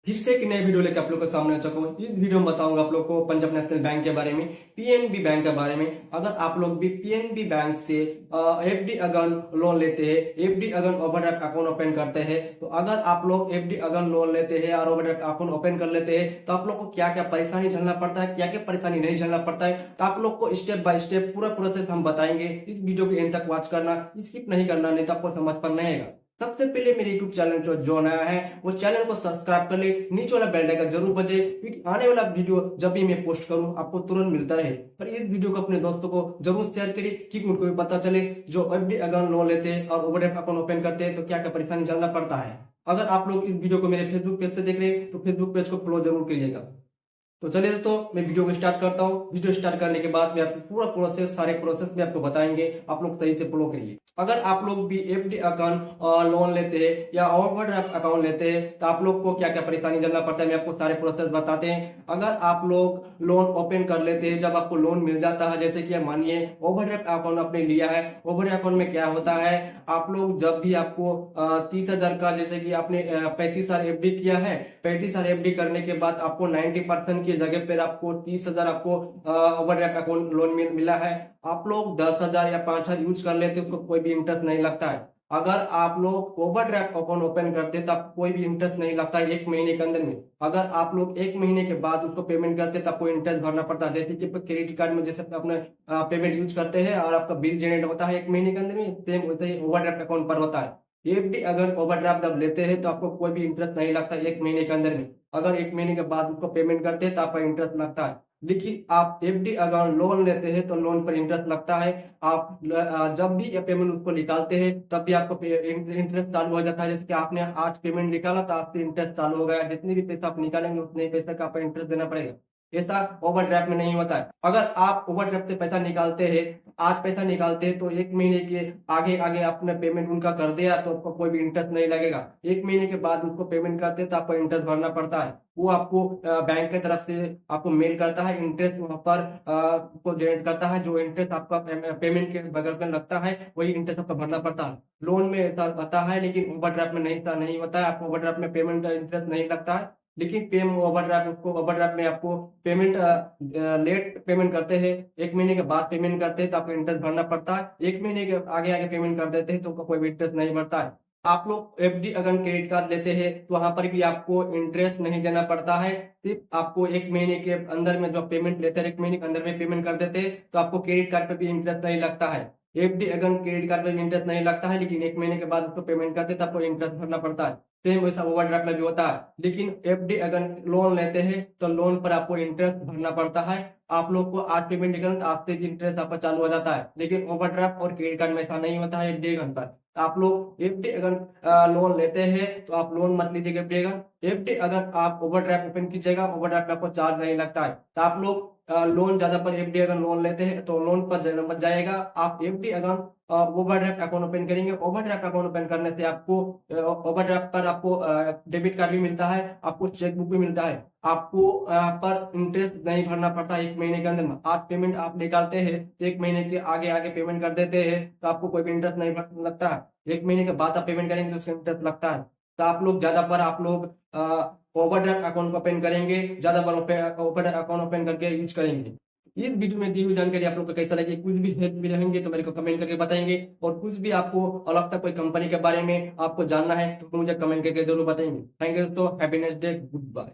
फिर से एक नए वीडियो लेकर आप लोग के सामने आ चुका हूँ। इस वीडियो में बताऊंगा आप लोग को पंजाब नेशनल बैंक के बारे में, पीएनबी बैंक के बारे में। अगर आप लोग भी पीएनबी बैंक से एफडी अकाउंट लोन लेते हैं, FD account overdraft account open करते हैं, तो अगर आप लोग एफडी अकाउंट लोन लेते हैं और ओवरड्राफ्ट अकाउंट ओपन कर लेते हैं, तो आप लोग को क्या क्या परेशानी झेलना पड़ता है, क्या क्या परेशानी नहीं झेलना पड़ता है, तो आप लोग को स्टेप बाय स्टेप पूरा प्रोसेस हम बताएंगे। इस वीडियो को एंड तक वॉच करना, स्किप नहीं करना, नहीं तो आपको समझ पर नहीं आएगा। सबसे पहले मेरे YouTube चैनल जो नया है वो चैनल को सब्सक्राइब कर ले, नीचे वाला बेल आइकन जरूर बजे, क्योंकि आने वाला वीडियो जब भी मैं पोस्ट करूं आपको तुरंत मिलता रहे। और इस वीडियो को अपने दोस्तों को जरूर शेयर करिए, क्योंकि उनको भी पता चले जो एफडी अकाउंट लोन लेते हैं और ओवरड्राफ्ट अकाउंट ओपन करते हैं तो क्या क्या परेशानी झेलना पड़ता है। अगर आप लोग इस वीडियो को मेरे फेसबुक पेज से देख रहे हैं तो फेसबुक पेज को फॉलो जरूर कीजिएगा। तो चलिए दोस्तों, मैं वीडियो को स्टार्ट करता हूँ। वीडियो स्टार्ट करने के बाद मैं आपको पूरा प्रोसेस, सारे प्रोसेस में आपको बताएंगे, आप लोग सही से फॉलो करिए। अगर आप लोग भी एफडी अकाउंट लोन लेते हैं या ओवरड्राफ्ट अकाउंट लेते हैं तो आप लोग को क्या क्या परेशानी झेलना पड़ता है, मैं आपको सारे प्रोसेस बताते हैं। अगर आप लोग लोन ओपन कर लेते हैं, जब आपको लोन मिल जाता है, जैसे कि मानिए ओवरड्राफ्ट अकाउंट आपने लिया है, ओवरड्राफ्ट अकाउंट में क्या होता है, आप लोग जब भी आपको 30,000 का, जैसे कि आपने 35 साल एफडी किया है, 35 साल एफडी करने के बाद आपको 90% की जगह पर आपको 30,000 आपको ओवरड्राफ्ट अकाउंट लोन मिला है। आप लोग 10,000 या 5,000 यूज कर लेते, उसको कोई भी इंटरेस्ट नहीं लगता है। अगर आप लोग ओवरड्राफ्ट अकाउंट ओपन करते तो आपको कोई भी इंटरेस्ट नहीं लगता है 1 महीने के अंदर में। अगर आप लोग 1 महीने के बाद उसको पेमेंट करते तो आपको इंटरेस्ट भरना पड़ता है। जैसे कि क्रेडिट कार्ड में जैसे अपने पेमेंट यूज करते हैं और आपका बिल जनरेट होता है 1 महीने के अंदर में, सेम वैसे ही ओवरड्राफ्ट अकाउंट पर होता है। एफडी अगर ओवरड्राफ्ट जब लेते हैं तो आपको कोई भी इंटरेस्ट नहीं लगता 1 महीने के अंदर में। अगर 1 महीने के बाद उसको पेमेंट करते हैं तो आपका इंटरेस्ट लगता है। लेकिन आप एफडी अकाउंट लोन लेते हैं तो लोन पर इंटरेस्ट लगता है। आप जब भी ये पेमेंट उसको निकालते हैं तब भी आपको इंटरेस्ट चालू हो जाता है। जैसे कि आपने आज पेमेंट निकाला तो आपसे इंटरेस्ट चालू हो गया, जितनी भी पैसा आप निकालेंगे उतने ही पैसे का आपको इंटरेस्ट देना पड़ेगा। ऐसा ओवरड्राफ्ट में नहीं होता है। अगर आप ओवरड्राफ्ट से पैसा निकालते हैं, आज पैसा निकालते हैं तो 1 महीने के आगे आगे आपने पेमेंट उनका कर दिया तो आपको कोई भी इंटरेस्ट नहीं लगेगा। 1 महीने के बाद उसको पेमेंट करते हैं तो आपको इंटरेस्ट भरना पड़ता है। वो आपको बैंक की तरफ से आपको मेल करता है, इंटरेस्ट वहां पर को जनरेट करता है। जो इंटरेस्ट आपका पेमेंट के बगल में लगता है वही इंटरेस्ट आपको भरना पड़ता है। लोन में ऐसा होता है, लेकिन ओवरड्राफ्ट में नहीं, ऐसा नहीं होता है। आपको ओवरड्राफ्ट में पेमेंट का इंटरेस्ट नहीं लगता है, लेकिन पेम ओवरड्राफ्ट उसको ओवरड्राफ्ट में आपको पेमेंट लेट पेमेंट करते हैं, 1 महीने के बाद पेमेंट करते हैं तो आपको इंटरेस्ट भरना पड़ता है। 1 महीने के आगे आगे पेमेंट कर देते हैं तो कोई भी इंटरेस्ट नहीं भरता है। आप लोग एफडी अगर क्रेडिट कार्ड लेते हैं तो वहां पर भी आपको इंटरेस्ट नहीं देना पड़ता है। सिर्फ आपको 1 महीने के अंदर में जो पेमेंट लेते हैं, 1 महीने के अंदर में पेमेंट कर देते हैं तो आपको क्रेडिट कार्ड पे भी इंटरेस्ट नहीं लगता है। एफडी अगर क्रेडिट कार्ड पे भी इंटरेस्ट नहीं लगता है, लेकिन 1 महीने के बाद उसको पेमेंट करते हैं तो आपको इंटरेस्ट भरना पड़ता है। सेम वैसा ओवरड्राफ्ट में भी होता है। लेकिन एफडी अगर लोन लेते हैं तो लोन पर आपको इंटरेस्ट भरना पड़ता है। आप लोग को आज पेमेंट निकल तो आज से इंटरेस्ट आपका चालू हो जाता है। लेकिन ओवरड्राफ्ट और क्रेडिट कार्ड में ऐसा नहीं होता है एफडी पर। आप लोग एफडी अगर लोन लेते हैं तो आप लोन मत लीजिएगा एफडी अगर। एफडी अगर आप ओवरड्राफ्ट ओपन कीजिएगा, ओवरड्राफ्ट में आपको चार्ज नहीं लगता है। तो आप लोग लोन ज्यादा पर एफडी अगर लोन लेते हैं तो लोन पर मत जाएगा। आप एफडी अगर ओवरड्राफ्ट अकाउंट ओपन करेंगे, ओवरड्राफ्ट अकाउंट ओपन करने से आपको ओवरड्राफ्ट पर आपको डेबिट कार्ड भी मिलता है, आपको चेकबुक भी मिलता है। आपको यहाँ पर इंटरेस्ट नहीं भरना पड़ता 1 महीने के अंदर में। आज पेमेंट आप निकालते हैं तो 1 महीने के आगे आगे पेमेंट कर देते हैं तो आपको कोई भी इंटरेस्ट नहीं लगता है। 1 महीने के बाद आप पेमेंट करेंगे तो उसका इंटरेस्ट लगता है। तो आप लोग ज्यादा पर आप लोग ओवरड्राफ्ट अकाउंट ओपन करेंगे, ज्यादा पर ओवरड्राफ्ट अकाउंट ओपन करके यूज करेंगे। इस वीडियो में दी हुई जानकारी आप लोग को कैसा लगे, कुछ भी हेल्प भी रहेंगे तो मेरे को कमेंट करके बताएंगे। और कुछ भी आपको अलग सा कोई कंपनी के बारे में आपको जानना है तो मुझे कमेंट करके जरूर बताएंगे। थैंक यू दोस्तों, happy next day, good bye.